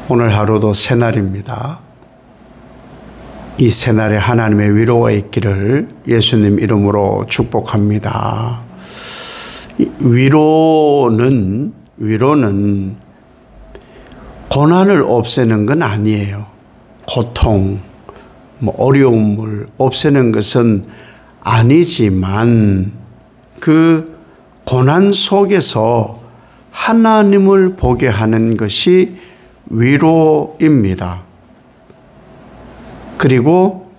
오늘 하루도 새날입니다. 이 새날에 하나님의 위로가 있기를 예수님 이름으로 축복합니다. 위로는 고난을 없애는 건 아니에요. 고통, 어려움을 없애는 것은 아니지만 그 고난 속에서 하나님을 보게 하는 것이 위로입니다. 그리고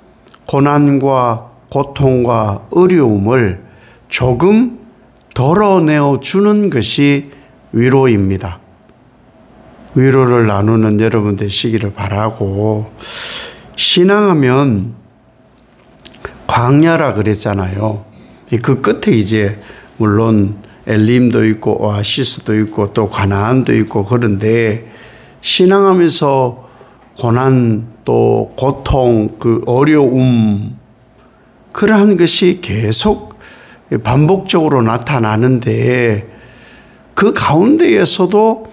고난과 고통과 어려움을 조금 덜어내어 주는 것이 위로입니다. 위로를 나누는 여러분 되시기를 바라고, 신앙하면 광야라 그랬잖아요. 그 끝에 이제 물론 엘림도 있고 오아시스도 있고 또 가나안도 있고, 그런데 신앙하면서 고난 또 고통, 그 어려움, 그러한 것이 계속 반복적으로 나타나는데 그 가운데에서도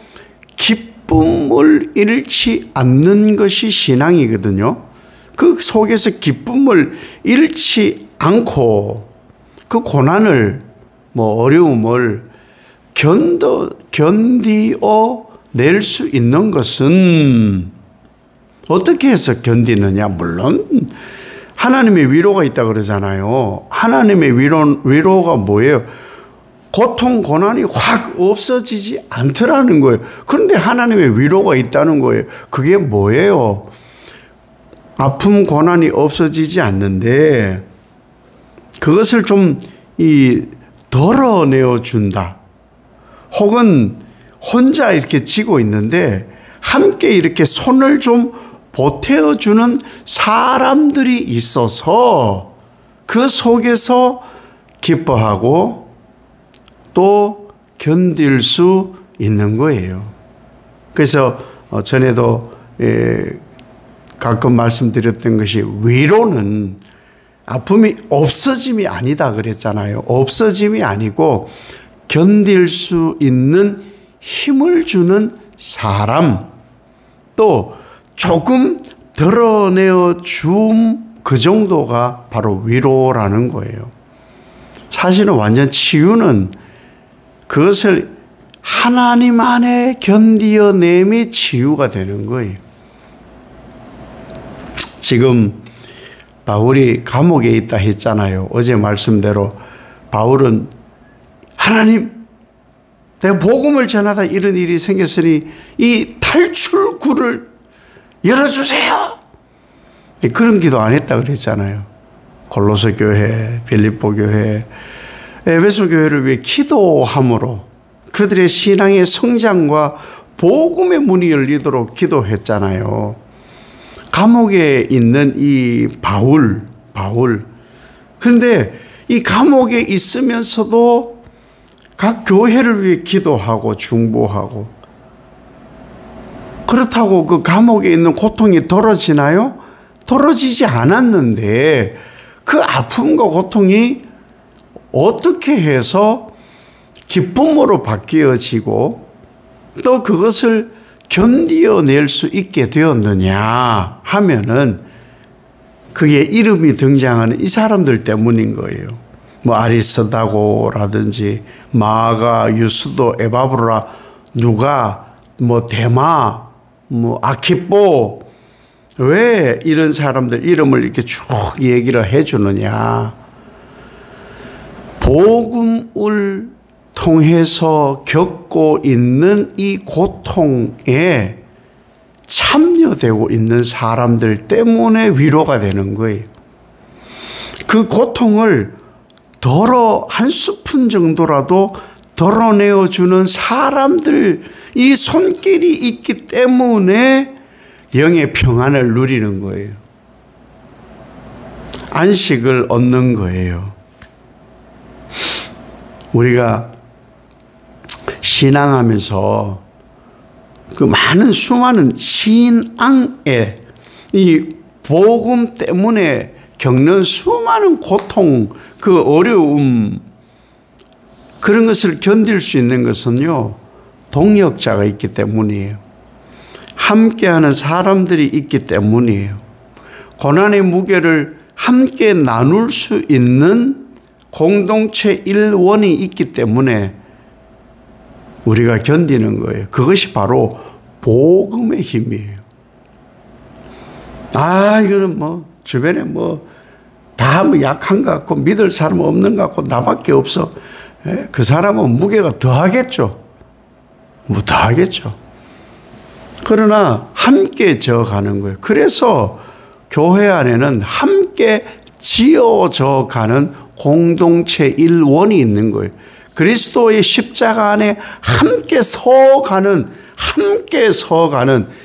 기쁨을 잃지 않는 것이 신앙이거든요. 그 속에서 기쁨을 잃지 않고 그 고난을 어려움을 견디어낼 수 있는 것은 어떻게 해서 견디느냐? 물론 하나님의 위로가 있다 그러잖아요. 하나님의 위로가 뭐예요? 고통, 고난이 확 없어지지 않더라는 거예요. 그런데 하나님의 위로가 있다는 거예요. 그게 뭐예요? 아픔, 고난이 없어지지 않는데 그것을 좀 덜어내어 준다. 혹은 혼자 이렇게 지고 있는데 함께 이렇게 손을 좀 보태어 주는 사람들이 있어서 그 속에서 기뻐하고 또 견딜 수 있는 거예요. 그래서 전에도 가끔 말씀드렸던 것이, 위로는 아픔이 없어짐이 아니다 그랬잖아요. 없어짐이 아니고 견딜 수 있는 힘을 주는 사람, 또 조금 덜어내어 그 정도가 바로 위로라는 거예요. 사실은 완전 치유는 그것을 하나님 안에 견디어냄이 치유가 되는 거예요. 지금 바울이 감옥에 있다 했잖아요. 어제 말씀대로 바울은 하나님, 내가 복음을 전하다 이런 일이 생겼으니 이 탈출구를 열어주세요. 그런 기도 안 했다 그랬잖아요. 골로새 교회, 빌립보 교회, 에베소 교회를 위해 기도함으로 그들의 신앙의 성장과 복음의 문이 열리도록 기도했잖아요. 감옥에 있는 이 바울. 그런데 이 감옥에 있으면서도 각 교회를 위해 기도하고 중보하고, 그렇다고 그 감옥에 있는 고통이 덜어지나요? 덜어지지 않았는데 그 아픔과 고통이 어떻게 해서 기쁨으로 바뀌어지고 또 그것을 견디어낼 수 있게 되었느냐 하면은 그게 이름이 등장하는 이 사람들 때문인 거예요. 아리스다고라든지 마가, 유스도, 에바브라, 누가, 데마, 아키뽀, 왜 이런 사람들 이름을 이렇게 쭉 얘기를 해주느냐? 복음을 통해서 겪고 있는 이 고통에 참여되고 있는 사람들 때문에 위로가 되는 거예요. 그 고통을 한 스푼 정도라도 덜어내어주는 사람들, 이 손길이 있기 때문에 영의 평안을 누리는 거예요. 안식을 얻는 거예요. 우리가 신앙하면서 그 수많은 신앙의 이 복음 때문에 겪는 수많은 고통, 그 어려움, 그런 것을 견딜 수 있는 것은요, 동역자가 있기 때문이에요. 함께하는 사람들이 있기 때문이에요. 고난의 무게를 함께 나눌 수 있는 공동체 일원이 있기 때문에 우리가 견디는 거예요. 그것이 바로 복음의 힘이에요. 이거는 주변에 다 약한 것 같고 믿을 사람 없는 것 같고 나밖에 없어. 그 사람은 무게가 더하겠죠. 더하겠죠. 그러나 함께 져가는 거예요. 그래서 교회 안에는 함께 지어져 가는 공동체 일원이 있는 거예요. 그리스도의 십자가 안에 함께 서가는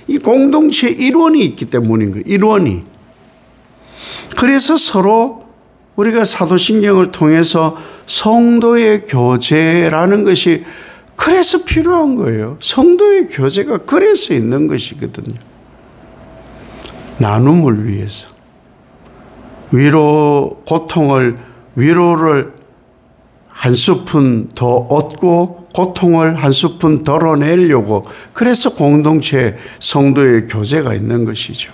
이 공동체 일원이 있기 때문인 거예요. 일원이. 그래서 서로 우리가 사도신경을 통해서 성도의 교제라는 것이 그래서 필요한 거예요. 성도의 교제가 그래서 있는 것이거든요. 나눔을 위해서. 위로를 한 스푼 더 얻고 고통을 한 스푼 덜어내려고 그래서 공동체 성도의 교제가 있는 것이죠.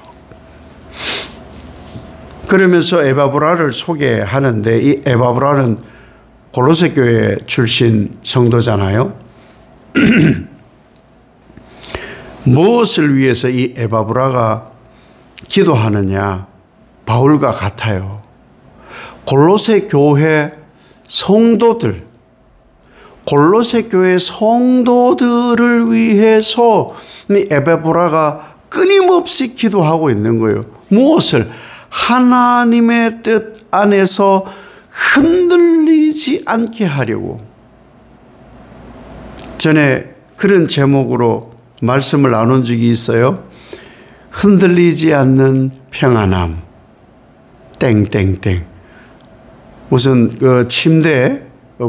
그러면서 에바브라를 소개하는데 이 에바브라는 골로새 교회 출신 성도잖아요. 무엇을 위해서 이 에바브라가 기도하느냐? 바울과 같아요. 골로새 교회 성도들을 위해서 이 에바브라가 끊임없이 기도하고 있는 거예요. 무엇을? 하나님의 뜻 안에서 흔들리지 않게 하려고. 전에 그런 제목으로 말씀을 나눈 적이 있어요. 흔들리지 않는 평안함. 땡땡땡. 무슨 그 침대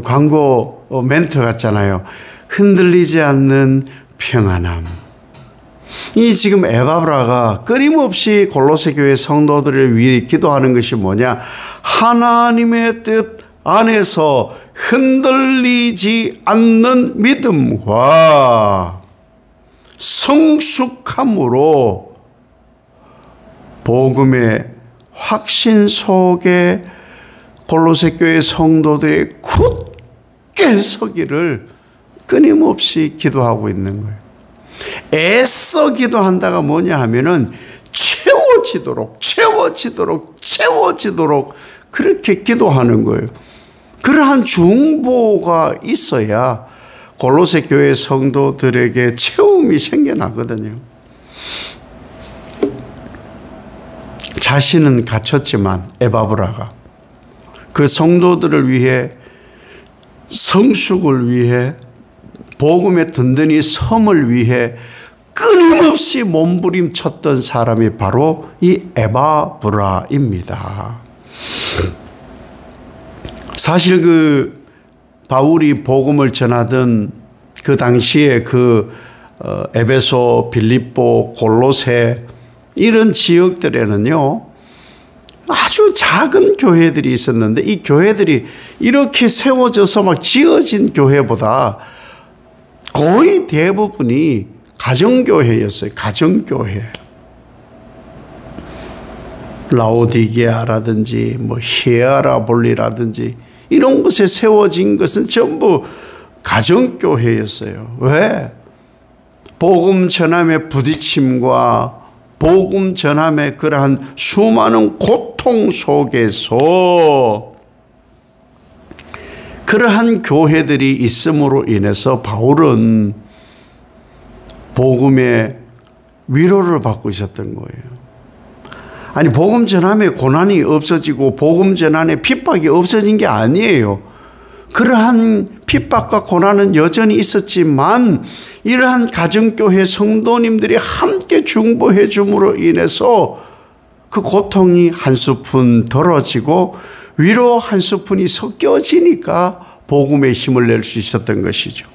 광고 멘트 같잖아요. 흔들리지 않는 평안함. 이 지금 에바브라가 끊임없이 골로새 교회 성도들을 위해 기도하는 것이 뭐냐? 하나님의 뜻 안에서 흔들리지 않는 믿음과 성숙함으로 복음의 확신 속에 골로새 교회 성도들이 굳게 서기를 끊임없이 기도하고 있는 거예요. 애써 기도한다가 뭐냐 하면은 채워지도록 그렇게 기도하는 거예요. 그러한 중보가 있어야 골로새 교회 성도들에게 채움이 생겨나거든요. 자신은 갇혔지만 에바브라가 그 성도들을 위해 성숙을 위해 복음의 든든히 섬을 위해 끊임없이 몸부림쳤던 사람이 바로 이 에바브라입니다. 사실 그 바울이 복음을 전하던 그 당시에 그 에베소, 빌립보, 골로새 이런 지역들에는요 아주 작은 교회들이 있었는데 이 교회들이 이렇게 세워져서 막 지어진 교회보다 거의 대부분이 가정교회였어요. 가정교회. 라오디게아라든지 히에라볼리라든지 이런 곳에 세워진 것은 전부 가정교회였어요. 왜? 복음 전함의 부딪힘과 복음 전함의 그러한 수많은 고통 속에서 그러한 교회들이 있음으로 인해서 바울은 복음의 위로를 받고 있었던 거예요. 아니 복음 전함의 고난이 없어지고 복음 전함의 핍박이 없어진 게 아니에요. 그러한 핍박과 고난은 여전히 있었지만 이러한 가정교회 성도님들이 함께 중보해 줌으로 인해서 그 고통이 한 스푼 덜어지고 위로 한 스푼이 섞여지니까 복음의 힘을 낼 수 있었던 것이죠.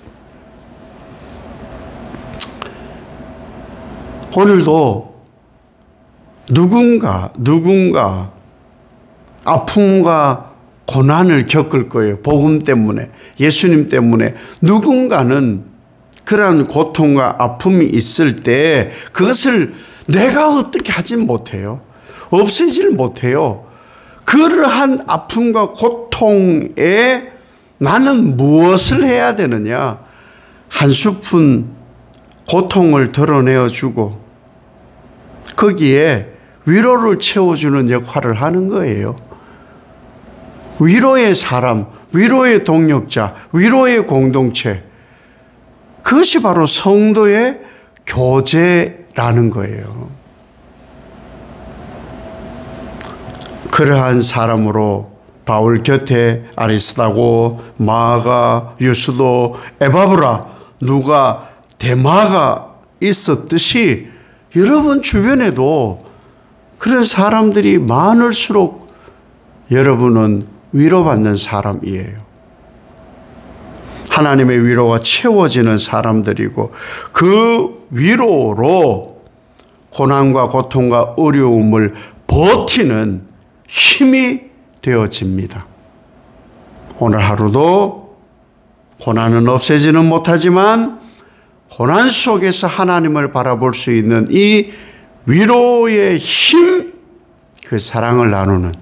오늘도 누군가 아픔과 고난을 겪을 거예요. 복음 때문에, 예수님 때문에 누군가는 그러한 고통과 아픔이 있을 때 그것을 내가 어떻게 하진 못해요. 없애질 못해요. 그러한 아픔과 고통에 나는 무엇을 해야 되느냐? 한 스푼 고통을 덜어내어 주고 거기에 위로를 채워주는 역할을 하는 거예요. 위로의 사람, 위로의 동력자, 위로의 공동체. 그것이 바로 성도의 교제라는 거예요. 그러한 사람으로 바울 곁에 아리스다고, 마가, 유스도, 에바브라, 누가, 데마가 있었듯이 여러분 주변에도 그런 사람들이 많을수록 여러분은 위로받는 사람이에요. 하나님의 위로가 채워지는 사람들이고 그 위로로 고난과 고통과 어려움을 버티는 힘이 되어집니다. 오늘 하루도 고난은 없애지는 못하지만 고난 속에서 하나님을 바라볼 수 있는 이 위로의 힘, 그 사랑을 나누는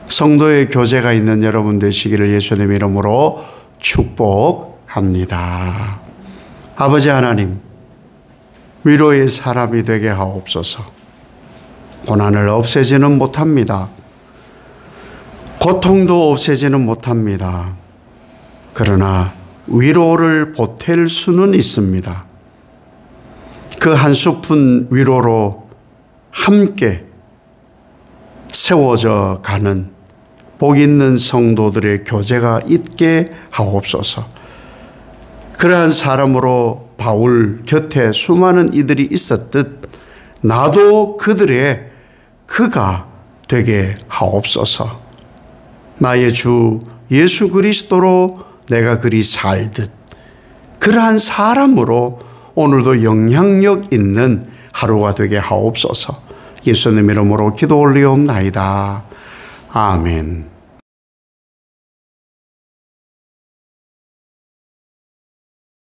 성도의 교제가 있는 여러분 되시기를 예수님 이름으로 축복합니다. 아버지 하나님, 위로의 사람이 되게 하옵소서. 고난을 없애지는 못합니다. 고통도 없애지는 못합니다. 그러나 위로를 보탤 수는 있습니다. 그 한 스푼 위로로 함께 세워져 가는 복 있는 성도들의 교제가 있게 하옵소서. 그러한 사람으로 바울 곁에 수많은 이들이 있었듯 나도 그들의 그가 되게 하옵소서. 나의 주 예수 그리스도로 내가 그리 살듯 그러한 사람으로 오늘도 영향력 있는 하루가 되게 하옵소서. 예수님 이름으로 기도 올리옵나이다. 아멘.